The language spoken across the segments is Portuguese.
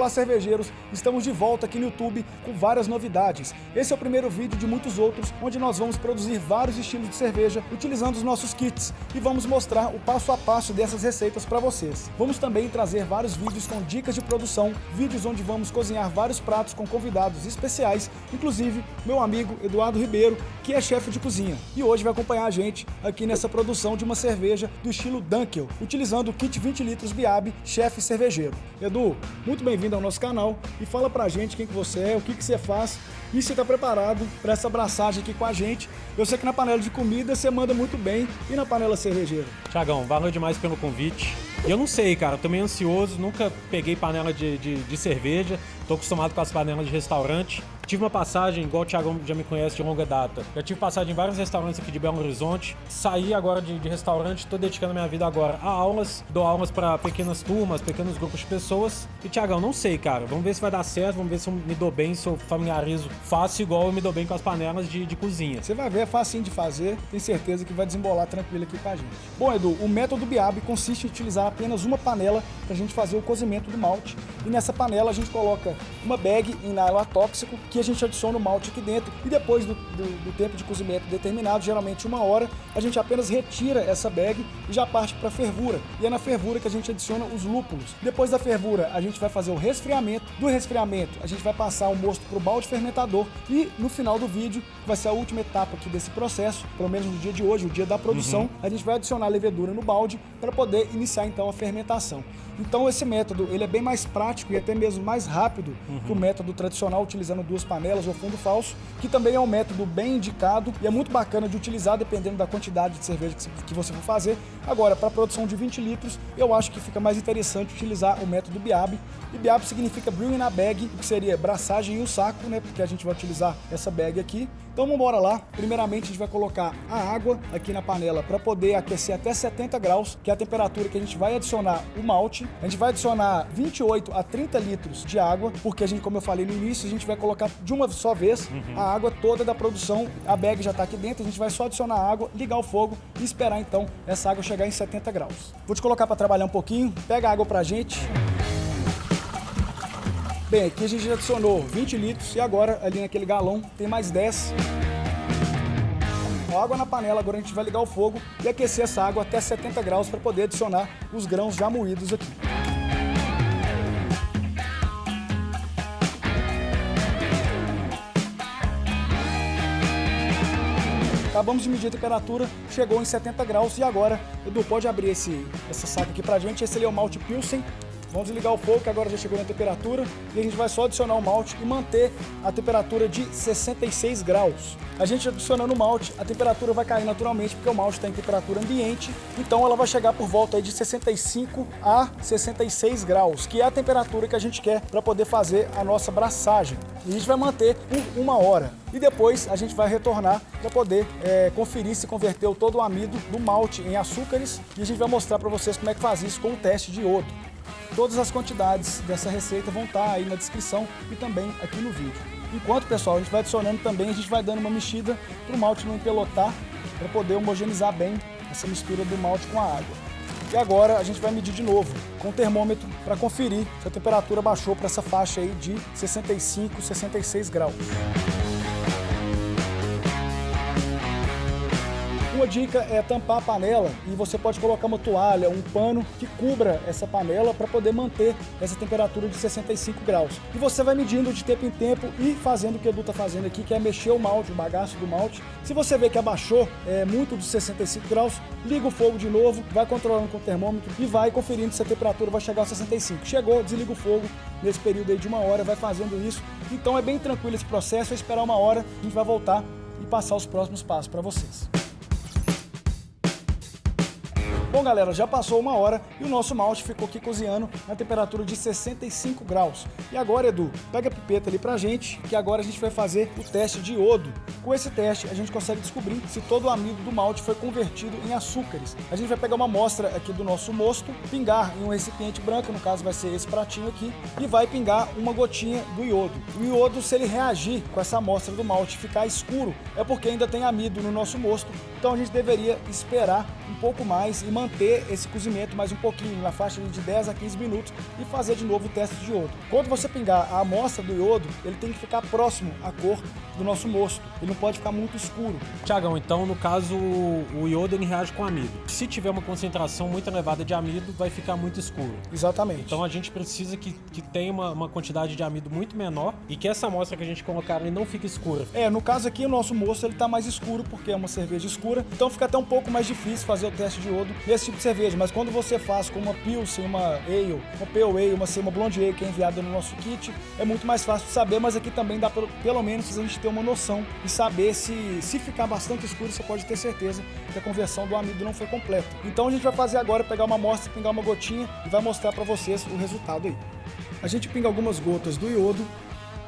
Olá cervejeiros, estamos de volta aqui no YouTube com várias novidades. Esse é o primeiro vídeo de muitos outros, onde nós vamos produzir vários estilos de cerveja utilizando os nossos kits e vamos mostrar o passo a passo dessas receitas para vocês. Vamos também trazer vários vídeos com dicas de produção, vídeos onde vamos cozinhar vários pratos com convidados especiais, inclusive meu amigo Eduardo Ribeiro, que é chefe de cozinha. E hoje vai acompanhar a gente aqui nessa produção de uma cerveja do estilo Dunkel, utilizando o kit 20 litros Biab Chefe Cervejeiro. Edu, muito bem-vindo ao nosso canal e fala pra gente quem que você é, o que que você faz e se está preparado para essa abraçagem aqui com a gente. Eu sei que na panela de comida você manda muito bem e na panela cervejeira. Thiagão, valeu demais pelo convite. Eu não sei, cara, tô meio ansioso, nunca peguei panela de cerveja, tô acostumado com as panelas de restaurante. Tive uma passagem, igual o Thiagão já me conhece de longa data. Já tive passagem em vários restaurantes aqui de Belo Horizonte. Saí agora de restaurante, tô dedicando a minha vida agora a aulas. Dou aulas para pequenas turmas, pequenos grupos de pessoas. E Thiagão, não sei, cara, vamos ver se vai dar certo, vamos ver se eu me dou bem, se eu familiarizo fácil igual eu me dou bem com as panelas de cozinha. Você vai ver, é facinho de fazer, tenho certeza que vai desembolar tranquilo aqui com a gente. Bom, Edu, o método Biab consiste em utilizar apenas uma panela para a gente fazer o cozimento do malte. E nessa panela a gente coloca uma bag em nylon atóxico que a gente adiciona o malte aqui dentro e depois do tempo de cozimento determinado, geralmente 1 hora, a gente apenas retira essa bag e já parte para a fervura. E é na fervura que a gente adiciona os lúpulos. Depois da fervura a gente vai fazer o resfriamento. Do resfriamento a gente vai passar o mosto para o balde fermentador e no final do vídeo, que vai ser a última etapa aqui desse processo, pelo menos no dia de hoje, o dia da produção, a gente vai adicionar a levedura no balde para poder iniciar então a fermentação. Então esse método ele é bem mais prático e até mesmo mais rápido que o método tradicional, utilizando 2 panelas ou fundo falso, que também é um método bem indicado e é muito bacana de utilizar dependendo da quantidade de cerveja que você for fazer. Agora, para a produção de 20 litros, eu acho que fica mais interessante utilizar o método Biab. E Biab significa Brewing na Bag, que seria braçagem e o saco, né? Porque a gente vai utilizar essa bag aqui. Então vamos embora lá. Primeiramente a gente vai colocar a água aqui na panela para poder aquecer até 70 graus, que é a temperatura que a gente vai adicionar o malte. A gente vai adicionar 28 a 30 litros de água, porque a gente, como eu falei no início, a gente vai colocar de uma só vez a água toda da produção. A bag já está aqui dentro, a gente vai só adicionar água, ligar o fogo e esperar então essa água chegar em 70 graus. Vou te colocar para trabalhar um pouquinho, pega a água pra gente. Bem, aqui a gente já adicionou 20 litros e agora ali naquele galão tem mais 10. A água na panela, agora a gente vai ligar o fogo e aquecer essa água até 70 graus para poder adicionar os grãos já moídos aqui. Acabamos de medir a temperatura, chegou em 70 graus e agora, Edu, pode abrir essa saca aqui pra gente. Esse ali é o malte Pilsen. Vamos desligar o fogo, que agora já chegou na temperatura, e a gente vai só adicionar o malte e manter a temperatura de 66 graus. A gente adicionando o malte, a temperatura vai cair naturalmente, porque o malte está em temperatura ambiente, então ela vai chegar por volta aí de 65 a 66 graus, que é a temperatura que a gente quer para poder fazer a nossa braçagem. E a gente vai manter por 1 hora. E depois a gente vai retornar para poder conferir se converteu todo o amido do malte em açúcares, e a gente vai mostrar para vocês como é que faz isso com o teste de iodo. Todas as quantidades dessa receita vão estar aí na descrição e também aqui no vídeo. Enquanto, pessoal, a gente vai adicionando também, a gente vai dando uma mexida para o malte não empelotar, para poder homogeneizar bem essa mistura do malte com a água. E agora a gente vai medir de novo com o termômetro para conferir se a temperatura baixou para essa faixa aí de 65, 66 graus. Uma dica é tampar a panela e você pode colocar uma toalha, um pano que cubra essa panela para poder manter essa temperatura de 65 graus. E você vai medindo de tempo em tempo e fazendo o que o Edu está fazendo aqui, que é mexer o malte, o bagaço do malte. Se você vê que abaixou muito dos 65 graus, liga o fogo de novo, vai controlando com o termômetro e vai conferindo se a temperatura vai chegar aos 65. Chegou, desliga o fogo nesse período aí de 1 hora, vai fazendo isso. Então é bem tranquilo esse processo, é esperar 1 hora, a gente vai voltar e passar os próximos passos para vocês. Bom, galera, já passou 1 hora e o nosso malte ficou aqui cozinhando na temperatura de 65 graus. E agora, Edu, pega a pipeta ali pra gente, que agora a gente vai fazer o teste de iodo. Com esse teste, a gente consegue descobrir se todo o amido do malte foi convertido em açúcares. A gente vai pegar uma amostra aqui do nosso mosto, pingar em um recipiente branco, no caso vai ser esse pratinho aqui, e vai pingar uma gotinha do iodo. O iodo, se ele reagir com essa amostra do malte e ficar escuro, é porque ainda tem amido no nosso mosto, então a gente deveria esperar um pouco mais e manter manter esse cozimento mais um pouquinho, na faixa de 10 a 15 minutos e fazer de novo o teste de iodo. Quando você pingar a amostra do iodo, ele tem que ficar próximo à cor do nosso mosto. Ele não pode ficar muito escuro. Tiagão, então no caso o iodo ele reage com amido. Se tiver uma concentração muito elevada de amido, vai ficar muito escuro. Exatamente. Então a gente precisa que tenha uma quantidade de amido muito menor e que essa amostra que a gente colocar ali não fique escura. No caso aqui o nosso mosto ele tá mais escuro porque é uma cerveja escura, então fica até um pouco mais difícil fazer o teste de iodo nesse tipo de cerveja, mas quando você faz com uma Pilsen, uma Ale, uma Pale Ale, uma Blonde Ale que é enviada no nosso kit, é muito mais fácil de saber, mas aqui também dá pelo menos a gente ter uma noção e saber se ficar bastante escuro, você pode ter certeza que a conversão do amido não foi completa. Então a gente vai fazer agora, pegar uma amostra, pingar uma gotinha e vai mostrar para vocês o resultado aí. A gente pinga algumas gotas do iodo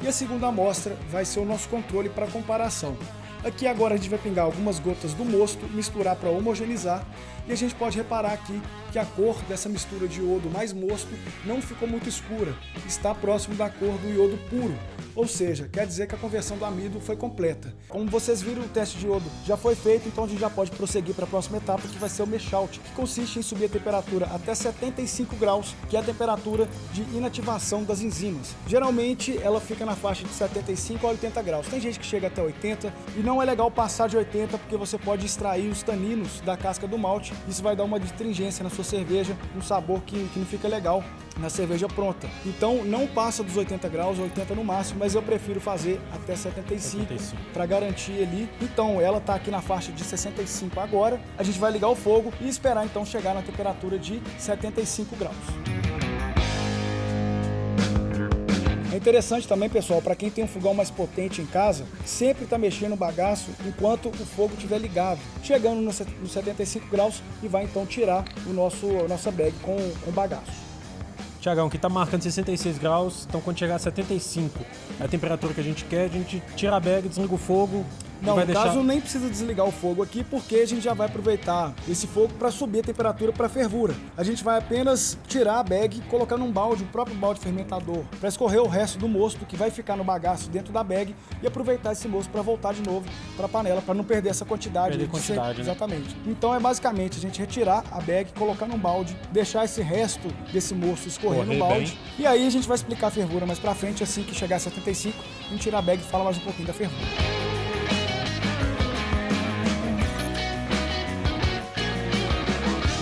e a segunda amostra vai ser o nosso controle para comparação. Aqui agora a gente vai pingar algumas gotas do mosto, misturar para homogeneizar e a gente pode reparar aqui que a cor dessa mistura de iodo mais mosto não ficou muito escura, está próximo da cor do iodo puro, ou seja, quer dizer que a conversão do amido foi completa. Como vocês viram, o teste de iodo já foi feito, então a gente já pode prosseguir para a próxima etapa, que vai ser o mash out, que consiste em subir a temperatura até 75 graus, que é a temperatura de inativação das enzimas. Geralmente ela fica na faixa de 75 a 80 graus, tem gente que chega até 80 e não é legal passar de 80 porque você pode extrair os taninos da casca do malte, isso vai dar uma astringência na sua cerveja, um sabor que não fica legal na cerveja pronta. Então não passa dos 80 graus, 80 no máximo, mas eu prefiro fazer até 75 para garantir ali. Então ela tá aqui na faixa de 65 agora, a gente vai ligar o fogo e esperar então chegar na temperatura de 75 graus. É interessante também, pessoal, para quem tem um fogão mais potente em casa, sempre tá mexendo o bagaço enquanto o fogo estiver ligado, chegando nos 75 graus e vai então tirar a nossa bag com o bagaço. Tiagão, aqui tá marcando 66 graus, então quando chegar a 75, é a temperatura que a gente quer, a gente tira a bag, desliga o fogo. Não, no caso nem precisa desligar o fogo aqui, porque a gente já vai aproveitar esse fogo para subir a temperatura para fervura. A gente vai apenas tirar a bag, colocar num balde, o próprio balde fermentador, para escorrer o resto do mosto que vai ficar no bagaço dentro da bag e aproveitar esse mosto para voltar de novo para a panela, para não perder essa quantidade. Né? Exatamente. Então é basicamente a gente retirar a bag, colocar num balde, deixar esse resto desse mosto escorrer no balde. Bem. E aí a gente vai explicar a fervura mais para frente, assim que chegar a 75, a gente tira a bag e fala mais um pouquinho da fervura.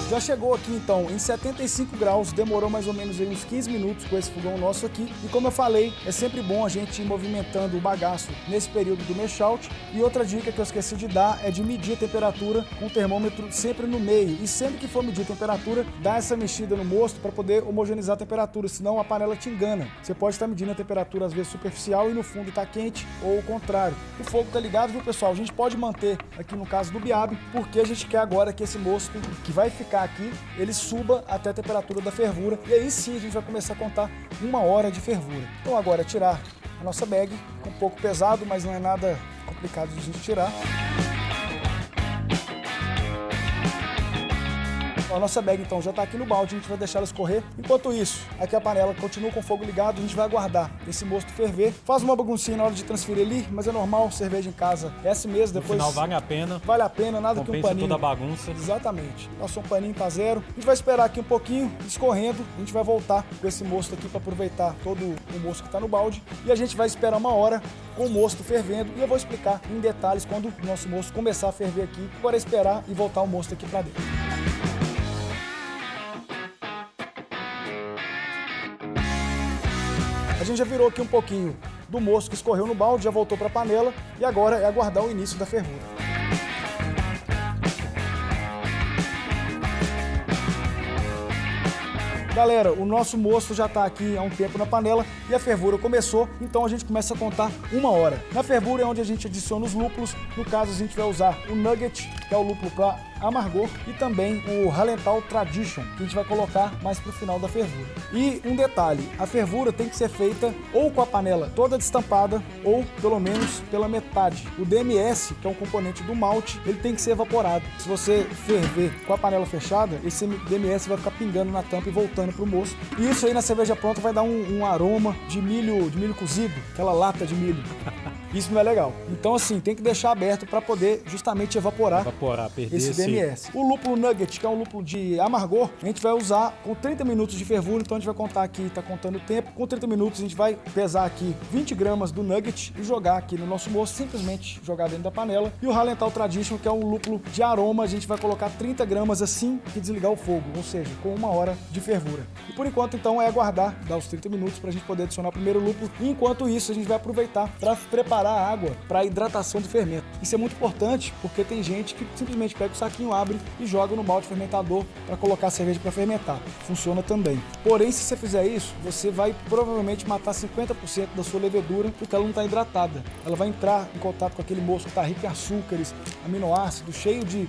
Já chegou aqui então em 75 graus, demorou mais ou menos aí uns 15 minutos com esse fogão nosso aqui. E como eu falei, é sempre bom a gente ir movimentando o bagaço nesse período do mash out. E outra dica que eu esqueci de dar é de medir a temperatura com o termômetro sempre no meio. E sempre que for medir a temperatura, dá essa mexida no mosto para poder homogeneizar a temperatura, senão a panela te engana. Você pode estar medindo a temperatura às vezes superficial e no fundo está quente ou o contrário. O fogo está ligado, viu pessoal? A gente pode manter aqui no caso do biabe, porque a gente quer agora que esse mosto que vai ficar aqui, ele suba até a temperatura da fervura e aí sim a gente vai começar a contar 1 hora de fervura. Então agora é tirar a nossa bag, um pouco pesado, mas não é nada complicado de a gente tirar. A nossa bag então já está aqui no balde, a gente vai deixar ela escorrer. Enquanto isso, aqui a panela continua com o fogo ligado, a gente vai aguardar esse mosto ferver. Faz uma baguncinha na hora de transferir ali, mas é normal, cerveja em casa é assim mesmo. Depois, no final vale a pena. Vale a pena, nada que um paninho. Toda a bagunça. Exatamente. Passou um paninho, tá zero. A gente vai esperar aqui um pouquinho, escorrendo. A gente vai voltar com esse mosto aqui para aproveitar todo o mosto que está no balde. E a gente vai esperar 1 hora com o mosto fervendo. E eu vou explicar em detalhes quando o nosso mosto começar a ferver aqui. Agora é esperar e voltar o mosto aqui para dentro. A gente já virou aqui um pouquinho do mosto que escorreu no balde, já voltou para a panela e agora é aguardar o início da fervura. Galera, o nosso mosto já está aqui há um tempo na panela e a fervura começou, então a gente começa a contar 1 hora. Na fervura é onde a gente adiciona os lúpulos, no caso a gente vai usar o Nugget, que é o lúpulo para amargor, e também o Hallertau Tradition, que a gente vai colocar mais pro final da fervura. E um detalhe, a fervura tem que ser feita ou com a panela toda destampada ou pelo menos pela metade. O DMS, que é um componente do malte, ele tem que ser evaporado. Se você ferver com a panela fechada, esse DMS vai ficar pingando na tampa e voltando pro mosto. E isso aí na cerveja pronta vai dar um aroma de milho cozido, aquela lata de milho. Isso não é legal. Então, assim, tem que deixar aberto para poder justamente evaporar Perder esse DMS. O lúpulo Nugget, que é um lúpulo de amargor, a gente vai usar com 30 minutos de fervura, então a gente vai contar aqui, tá contando o tempo. Com 30 minutos a gente vai pesar aqui 20 gramas do Nugget e jogar aqui no nosso moço, simplesmente jogar dentro da panela. E o Hallenthal Tradition, que é um lúpulo de aroma, a gente vai colocar 30 gramas assim que desligar o fogo, ou seja, com 1 hora de fervura. E por enquanto, então, é aguardar, dar os 30 minutos pra gente poder adicionar o primeiro lúpulo. E enquanto isso, a gente vai aproveitar para preparar a água para a hidratação do fermento. Isso é muito importante porque tem gente que simplesmente pega o saquinho, abre e joga no malte fermentador para colocar a cerveja para fermentar. Funciona também. Porém, se você fizer isso, você vai provavelmente matar 50% da sua levedura porque ela não está hidratada. Ela vai entrar em contato com aquele moço que está rico em açúcares, aminoácidos, cheio de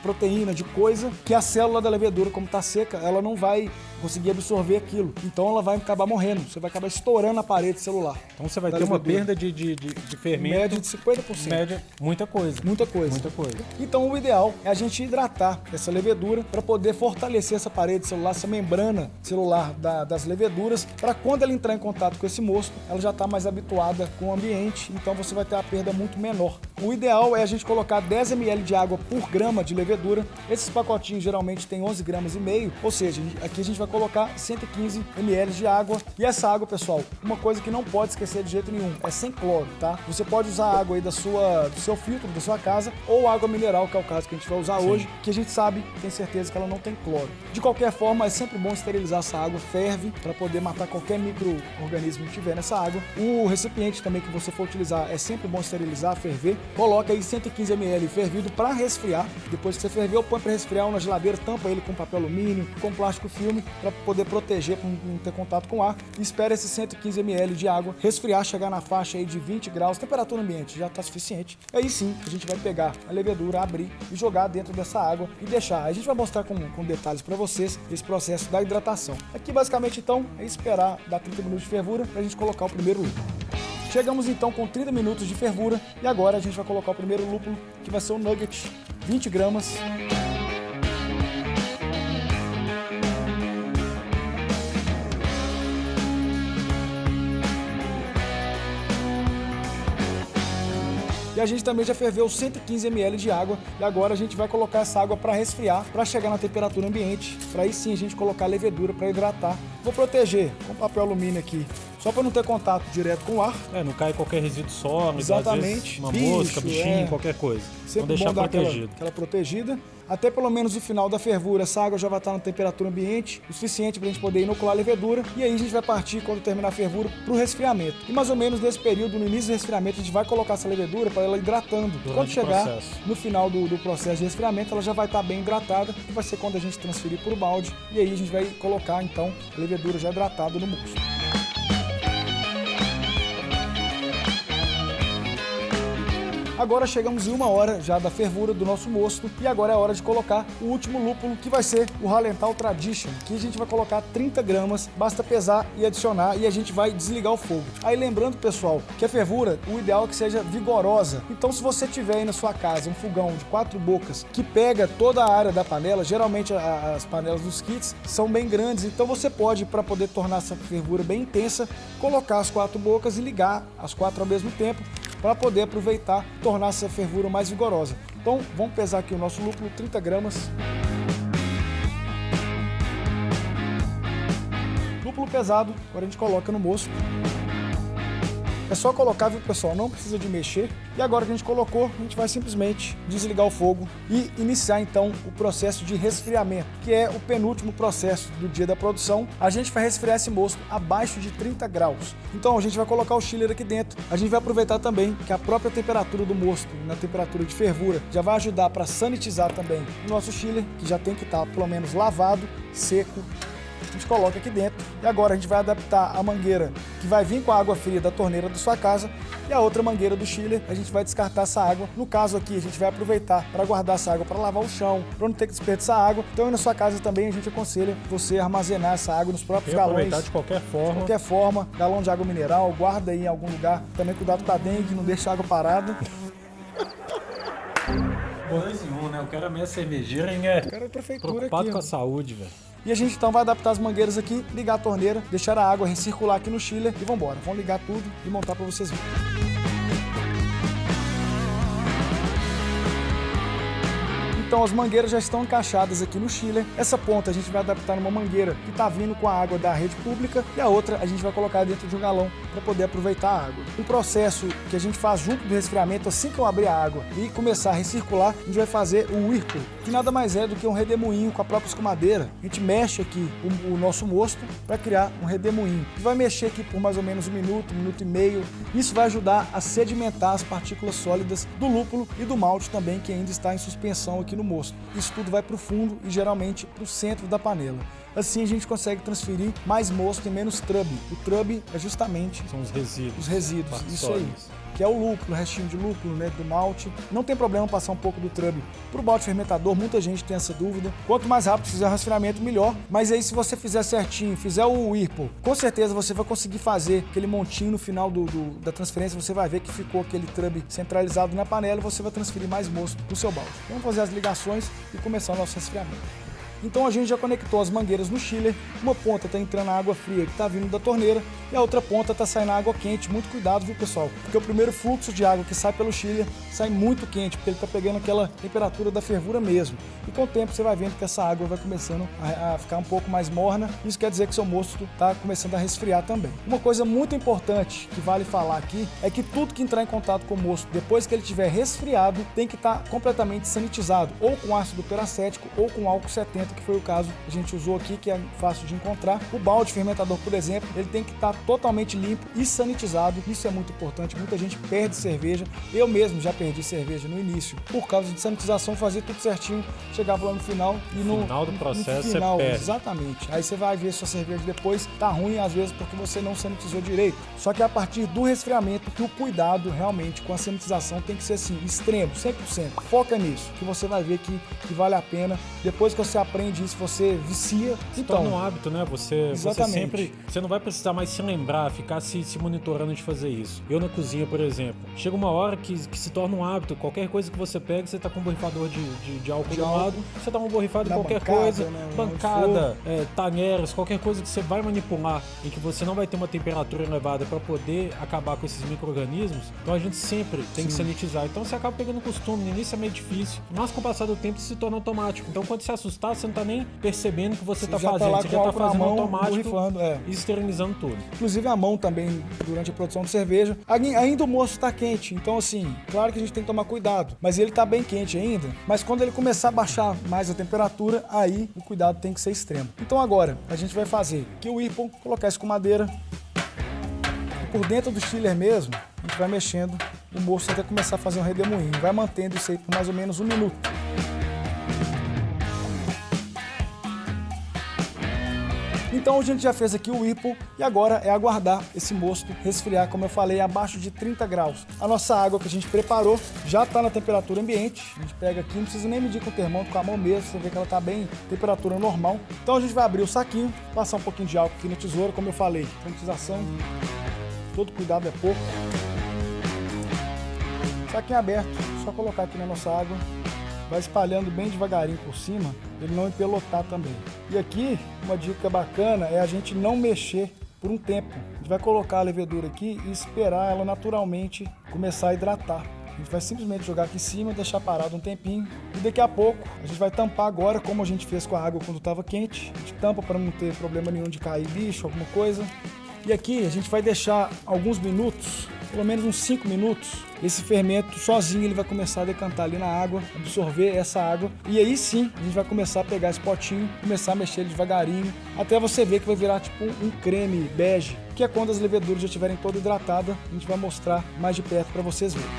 proteína, de coisa, que a célula da levedura, como está seca, ela não vai conseguir absorver aquilo. Então ela vai acabar morrendo. Você vai acabar estourando a parede celular. Então você vai ter uma perda de fermento. Média de 50%. Média, muita coisa. Muita coisa. Muita coisa. Então o ideal é a gente hidratar essa levedura para poder fortalecer essa parede celular, essa membrana celular das leveduras, para quando ela entrar em contato com esse mosto, ela já está mais habituada com o ambiente, então você vai ter a perda muito menor. O ideal é a gente colocar 10 ml de água por grama de levedura. Esses pacotinhos geralmente tem 11 gramas e meio, ou seja, aqui a gente vai colocar 115 ml de água. E essa água, pessoal, uma coisa que não pode esquecer de jeito nenhum, é sem cloro, tá? Você pode usar água aí do seu filtro, da sua casa, ou água mineral, que é o caso que a gente vai usar hoje, que a gente sabe, tem certeza que ela não tem cloro. De qualquer forma, é sempre bom esterilizar essa água, ferve, para poder matar qualquer micro-organismo que tiver nessa água. O recipiente também que você for utilizar, é sempre bom esterilizar, ferver. Coloca aí 115 ml fervido para resfriar. Depois que você ferveu, põe para resfriar ou na geladeira, tampa ele com papel alumínio, com plástico filme, para poder proteger, para não ter contato com ar. E espera esses 115 ml de água resfriar, chegar na faixa aí de 20 graus, temperatura ambiente já está suficiente. Aí sim, a gente vai pegar a levedura, abrir e jogar dentro dessa água e deixar. A gente vai mostrar com detalhes para vocês esse processo da hidratação. Aqui basicamente então é esperar dar 30 minutos de fervura para a gente colocar o primeiro lúpulo. Chegamos então com 30 minutos de fervura e agora a gente vai colocar o primeiro lúpulo, que vai ser o Nugget, 20 gramas. E a gente também já ferveu 115 ml de água e agora a gente vai colocar essa água para resfriar, para chegar na temperatura ambiente, para aí sim a gente colocar a levedura para hidratar. Vou proteger com papel alumínio aqui, só para não ter contato direto com o ar. Não cai qualquer resíduo sólido, exatamente, uma mosca, bichinho, qualquer coisa. Sempre deixar bom dar protegido. aquela protegida. Até pelo menos o final da fervura, essa água já vai estar na temperatura ambiente, o suficiente para a gente poder inocular a levedura. E aí a gente vai partir, quando terminar a fervura, para o resfriamento. E mais ou menos nesse período, no início do resfriamento, a gente vai colocar essa levedura para ela hidratando. Quando chegar no final do processo de resfriamento, ela já vai estar bem hidratada e vai ser quando a gente transferir para o balde. E aí a gente vai colocar então a levedura já hidratada no mosto. Agora chegamos em 1 hora já da fervura do nosso mosto e agora é hora de colocar o último lúpulo, que vai ser o Hallenthal Tradition, que a gente vai colocar 30 gramas, basta pesar e adicionar e a gente vai desligar o fogo. Aí lembrando, pessoal, que a fervura, o ideal é que seja vigorosa. Então se você tiver aí na sua casa um fogão de 4 bocas que pega toda a área da panela, geralmente as panelas dos kits são bem grandes, então você pode, para poder tornar essa fervura bem intensa, colocar as 4 bocas e ligar as 4 ao mesmo tempo, para poder aproveitar e tornar essa fervura mais vigorosa. Então, vamos pesar aqui o nosso lúpulo, 30 gramas. Lúpulo pesado, agora a gente coloca no mosto. É só colocar, viu, pessoal? Não precisa de mexer. E agora que a gente colocou, a gente vai simplesmente desligar o fogo e iniciar, então, o processo de resfriamento, que é o penúltimo processo do dia da produção. A gente vai resfriar esse mosto abaixo de 30 graus. Então, a gente vai colocar o chiller aqui dentro. A gente vai aproveitar também que a própria temperatura do mosto, na temperatura de fervura, já vai ajudar para sanitizar também o nosso chiller, que já tem que estar, pelo menos, lavado, seco. A gente coloca aqui dentro e agora a gente vai adaptar a mangueira que vai vir com a água fria da torneira da sua casa e a outra mangueira do chiller, a gente vai descartar essa água. No caso aqui, a gente vai aproveitar para guardar essa água para lavar o chão, para não ter que desperdiçar água. Então aí na sua casa também a gente aconselha você armazenar essa água nos próprios galões. Aproveitar de qualquer forma. De qualquer forma, galão de água mineral, guarda aí em algum lugar. Também cuidado com a dengue, não deixa a água parada. 2 em 1, né? O cara é meio cervejeiro, hein? É cara, a prefeitura preocupado aqui, com a saúde, velho. E a gente então vai adaptar as mangueiras aqui, ligar a torneira, deixar a água recircular aqui no chiller e vambora. Vamos ligar tudo e montar para vocês verem. Então as mangueiras já estão encaixadas aqui no chiller. Essa ponta a gente vai adaptar numa mangueira que está vindo com a água da rede pública e a outra a gente vai colocar dentro de um galão para poder aproveitar a água. Um processo que a gente faz junto do resfriamento, assim que eu abrir a água e começar a recircular, a gente vai fazer o Whirlpool, que nada mais é do que um redemoinho com a própria escumadeira. A gente mexe aqui o nosso mosto para criar um redemoinho. E vai mexer aqui por mais ou menos um minuto e meio. Isso vai ajudar a sedimentar as partículas sólidas do lúpulo e do malte também, que ainda está em suspensão aqui no mosto. Isso tudo vai para o fundo e geralmente para o centro da panela. Assim a gente consegue transferir mais mosto e menos trub. O trub é justamente... São os resíduos. Os resíduos, isso aí. Que é o lúpulo, o restinho de lúpulo, né, do malte. Não tem problema passar um pouco do trub para o balde fermentador, muita gente tem essa dúvida. Quanto mais rápido fizer o resfriamento, melhor. Mas aí se você fizer certinho, fizer o Whirlpool, com certeza você vai conseguir fazer aquele montinho no final da transferência, você vai ver que ficou aquele trub centralizado na panela e você vai transferir mais mosto para o seu balde. Vamos fazer as ligações e começar o nosso resfriamento. Então a gente já conectou as mangueiras no chiller, uma ponta está entrando a água fria que está vindo da torneira e a outra ponta está saindo a água quente. Muito cuidado, viu, pessoal? Porque o primeiro fluxo de água que sai pelo chiller sai muito quente, porque ele está pegando aquela temperatura da fervura mesmo. E com o tempo você vai vendo que essa água vai começando a ficar um pouco mais morna. Isso quer dizer que seu mosto está começando a resfriar também. Uma coisa muito importante que vale falar aqui é que tudo que entrar em contato com o mosto depois que ele estiver resfriado tem que estar completamente sanitizado, ou com ácido peracético ou com álcool 70, que foi o caso que a gente usou aqui, que é fácil de encontrar. O balde fermentador, por exemplo, ele tem que estar totalmente limpo e sanitizado. Isso é muito importante. Muita gente perde cerveja. Eu mesmo já perdi cerveja no início por causa de sanitização, fazia tudo certinho, chegava lá no final e no final do processo final, você perde. Exatamente. Aí você vai ver sua cerveja depois tá ruim, às vezes porque você não sanitizou direito. Só que a partir do resfriamento que o cuidado realmente com a sanitização tem que ser assim, extremo, 100%. Foca nisso, que você vai ver que vale a pena. Depois que você aprende isso, você vicia. Então, torna um hábito, né? Você sempre... Você não vai precisar mais se lembrar, ficar se monitorando de fazer isso. Eu na cozinha, por exemplo, chega uma hora que se torna um hábito. Qualquer coisa que você pega, você tá com um borrifador de álcool do lado, você dá uma borrifada em qualquer coisa, né? Bancada, talheres, qualquer coisa que você vai manipular em que você não vai ter uma temperatura elevada para poder acabar com esses micro-organismos. Então a gente sempre tem que sanitizar. Então você acaba pegando costume. No início é meio difícil, mas com o passar do tempo isso se torna automático. Então quando você assustar, você não tá nem percebendo o que você tá fazendo. Você já tá fazendo automático e esterilizando tudo. Inclusive a mão também, durante a produção de cerveja. Ainda o moço tá quente, então assim, claro que a gente tem que tomar cuidado. Mas ele tá bem quente ainda. Mas quando ele começar a baixar mais a temperatura, aí o cuidado tem que ser extremo. Então agora, a gente vai fazer aqui o Whirlpool, colocar a escumadeira. E por dentro do chiller mesmo, a gente vai mexendo o moço até começar a fazer um redemoinho. Vai mantendo isso aí por mais ou menos um minuto. Então a gente já fez aqui o Whirlpool e agora é aguardar esse mosto resfriar, como eu falei, abaixo de 30 graus. A nossa água que a gente preparou já está na temperatura ambiente. A gente pega aqui, não precisa nem medir com o termômetro, com a mão mesmo, você vê que ela está bem temperatura normal. Então a gente vai abrir o saquinho, passar um pouquinho de álcool aqui na tesoura, como eu falei, sanitização, todo cuidado é pouco. Saquinho aberto, só colocar aqui na nossa água. Vai espalhando bem devagarinho por cima, ele não empelotar também. E aqui, uma dica bacana é a gente não mexer por um tempo. A gente vai colocar a levedura aqui e esperar ela naturalmente começar a hidratar. A gente vai simplesmente jogar aqui em cima, deixar parado um tempinho e daqui a pouco a gente vai tampar agora, como a gente fez com a água quando estava quente. A gente tampa para não ter problema nenhum de cair bicho, alguma coisa. E aqui a gente vai deixar alguns minutos, pelo menos uns 5 minutos, esse fermento sozinho ele vai começar a decantar ali na água, absorver essa água e aí sim a gente vai começar a pegar esse potinho, começar a mexer ele devagarinho, até você ver que vai virar tipo um creme bege, que é quando as leveduras já estiverem toda hidratada, a gente vai mostrar mais de perto para vocês verem.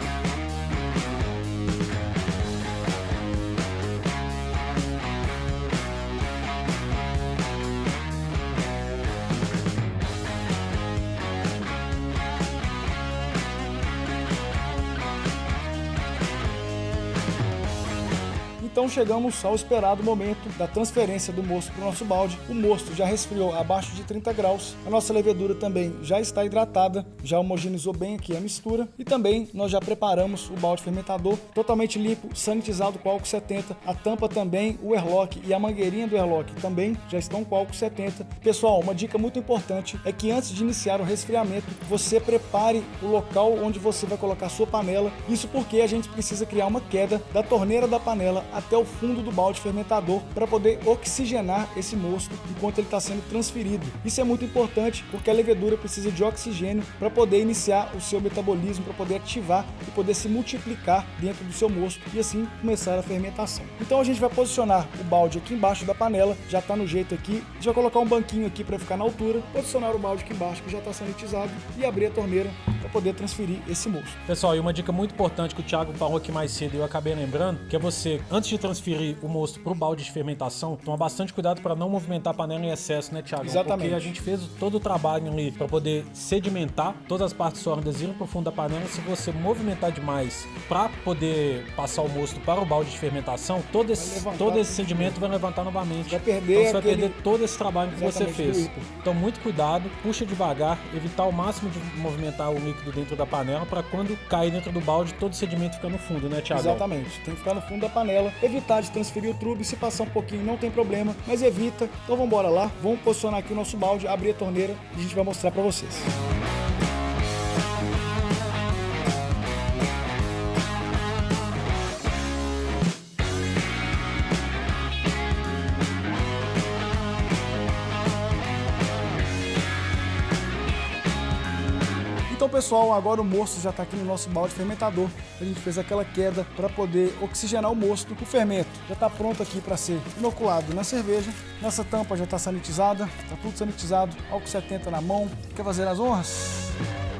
Então chegamos ao esperado momento da transferência do mosto para o nosso balde. O mosto já resfriou abaixo de 30 graus, a nossa levedura também já está hidratada, já homogeneizou bem aqui a mistura e também nós já preparamos o balde fermentador totalmente limpo, sanitizado com álcool 70, a tampa também, o airlock e a mangueirinha do airlock também já estão com álcool 70. Pessoal, uma dica muito importante é que antes de iniciar o resfriamento, você prepare o local onde você vai colocar a sua panela, isso porque a gente precisa criar uma queda da torneira da panela até o fundo do balde fermentador para poder oxigenar esse mosto enquanto ele está sendo transferido. Isso é muito importante porque a levedura precisa de oxigênio para poder iniciar o seu metabolismo, para poder ativar e poder se multiplicar dentro do seu mosto e assim começar a fermentação. Então a gente vai posicionar o balde aqui embaixo da panela, já está no jeito aqui, a gente vai colocar um banquinho aqui para ficar na altura, posicionar o balde aqui embaixo que já está sanitizado e abrir a torneira para poder transferir esse mosto. Pessoal, e uma dica muito importante que o Thiago falou aqui mais cedo e eu acabei lembrando, que é você, antes de transferir o mosto para o balde de fermentação, toma bastante cuidado para não movimentar a panela em excesso, né, Thiago? Exatamente. Porque a gente fez todo o trabalho ali para poder sedimentar, todas as partes sólidas irem para o fundo da panela. Se você movimentar demais para poder passar o mosto para o balde de fermentação, todo esse sedimento vai levantar novamente. Vai perder então você vai perder todo esse trabalho que você fez. Líquido. Então muito cuidado, puxa devagar, evitar ao máximo de movimentar o líquido dentro da panela para quando cair dentro do balde todo o sedimento fica no fundo, né, Thiago? Exatamente, tem que ficar no fundo da panela, evitar de transferir o trubo, se passar um pouquinho não tem problema, mas evita. Então vamos embora lá, vamos posicionar aqui o nosso balde, abrir a torneira e a gente vai mostrar para vocês. Então pessoal, agora o mosto já está aqui no nosso balde fermentador. A gente fez aquela queda para poder oxigenar o mosto. O fermento já está pronto aqui para ser inoculado na cerveja. Nossa tampa já está sanitizada, está tudo sanitizado. Álcool 70 na mão. Quer fazer as honras?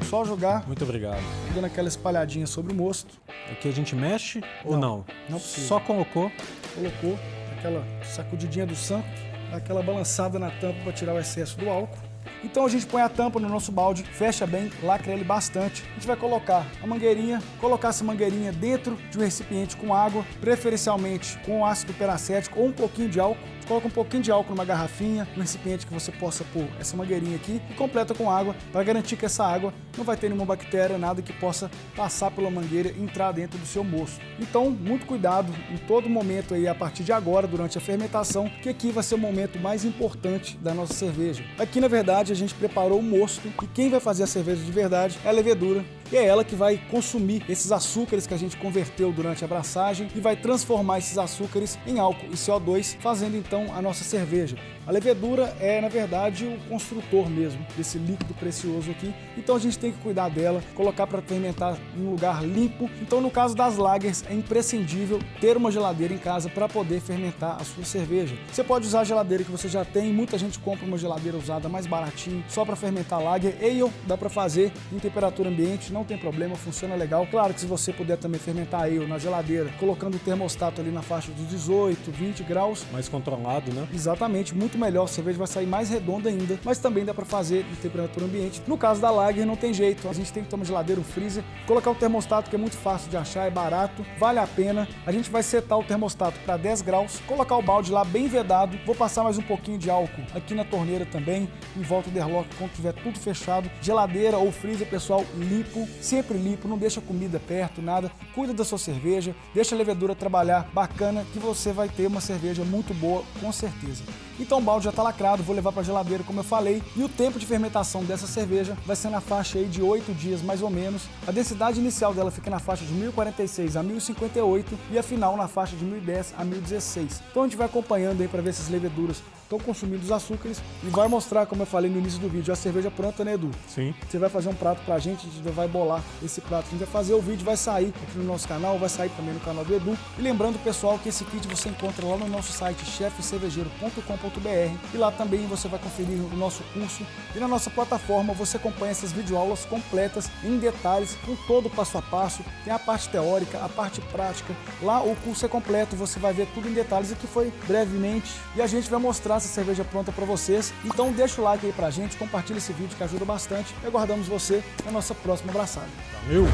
Só jogar. Muito obrigado. Dando aquela espalhadinha sobre o mosto. Aqui a gente mexe ou não? Não precisa. Só colocou. Colocou aquela sacudidinha do santo, dá aquela balançada na tampa para tirar o excesso do álcool. Então a gente põe a tampa no nosso balde, fecha bem, lacra ele bastante. A gente vai colocar a mangueirinha, colocar essa mangueirinha dentro de um recipiente com água, preferencialmente com ácido peracético ou um pouquinho de álcool. Coloca um pouquinho de álcool numa garrafinha, um recipiente que você possa pôr essa mangueirinha aqui e completa com água para garantir que essa água não vai ter nenhuma bactéria, nada que possa passar pela mangueira e entrar dentro do seu mosto. Então, muito cuidado em todo momento aí, a partir de agora, durante a fermentação, que aqui vai ser o momento mais importante da nossa cerveja. Aqui, na verdade, a gente preparou o mosto e quem vai fazer a cerveja de verdade é a levedura. E é ela que vai consumir esses açúcares que a gente converteu durante a abraçagem e vai transformar esses açúcares em álcool e CO2, fazendo então a nossa cerveja. A levedura é, na verdade, o construtor mesmo desse líquido precioso aqui. Então a gente tem que cuidar dela, colocar para fermentar em um lugar limpo. Então no caso das lagers é imprescindível ter uma geladeira em casa para poder fermentar a sua cerveja. Você pode usar a geladeira que você já tem, muita gente compra uma geladeira usada mais baratinho, só para fermentar lager. Ale dá para fazer em temperatura ambiente, não tem problema, funciona legal. Claro que se você puder também fermentar ale na geladeira, colocando o termostato ali na faixa dos 18, 20 graus. Mais controlado, né? Exatamente, muito melhor, a cerveja vai sair mais redonda ainda, mas também dá para fazer em temperatura ambiente. No caso da lager não tem jeito, a gente tem que ter uma geladeira, um freezer, colocar o termostato que é muito fácil de achar, é barato, vale a pena. A gente vai setar o termostato para 10 graus, colocar o balde lá bem vedado, vou passar mais um pouquinho de álcool aqui na torneira também, em volta do airlock quando tiver tudo fechado. Geladeira ou freezer, pessoal, limpo, sempre limpo, não deixa comida perto, nada, cuida da sua cerveja, deixa a levedura trabalhar bacana que você vai ter uma cerveja muito boa, com certeza. Então o balde já está lacrado, vou levar para a geladeira como eu falei, e o tempo de fermentação dessa cerveja vai ser na faixa aí de 8 dias mais ou menos. A densidade inicial dela fica na faixa de 1046 a 1058 e a final na faixa de 1010 a 1016. Então a gente vai acompanhando aí para ver se as leveduras estão consumindo os açúcares e vai mostrar, como eu falei no início do vídeo, a cerveja pronta, né, Edu? Sim. Você vai fazer um prato pra gente vai bolar esse prato. A gente vai fazer o vídeo, vai sair aqui no nosso canal, vai sair também no canal do Edu. E lembrando, pessoal, que esse kit você encontra lá no nosso site chefcervejeiro.com.br e lá também você vai conferir o nosso curso e na nossa plataforma você acompanha essas videoaulas completas em detalhes, com todo o passo a passo, tem a parte teórica, a parte prática. Lá o curso é completo, você vai ver tudo em detalhes, aqui foi brevemente e a gente vai mostrar essa cerveja pronta para vocês. Então deixa o like aí pra gente, compartilha esse vídeo que ajuda bastante e aguardamos você na nossa próxima abraçada. Valeu!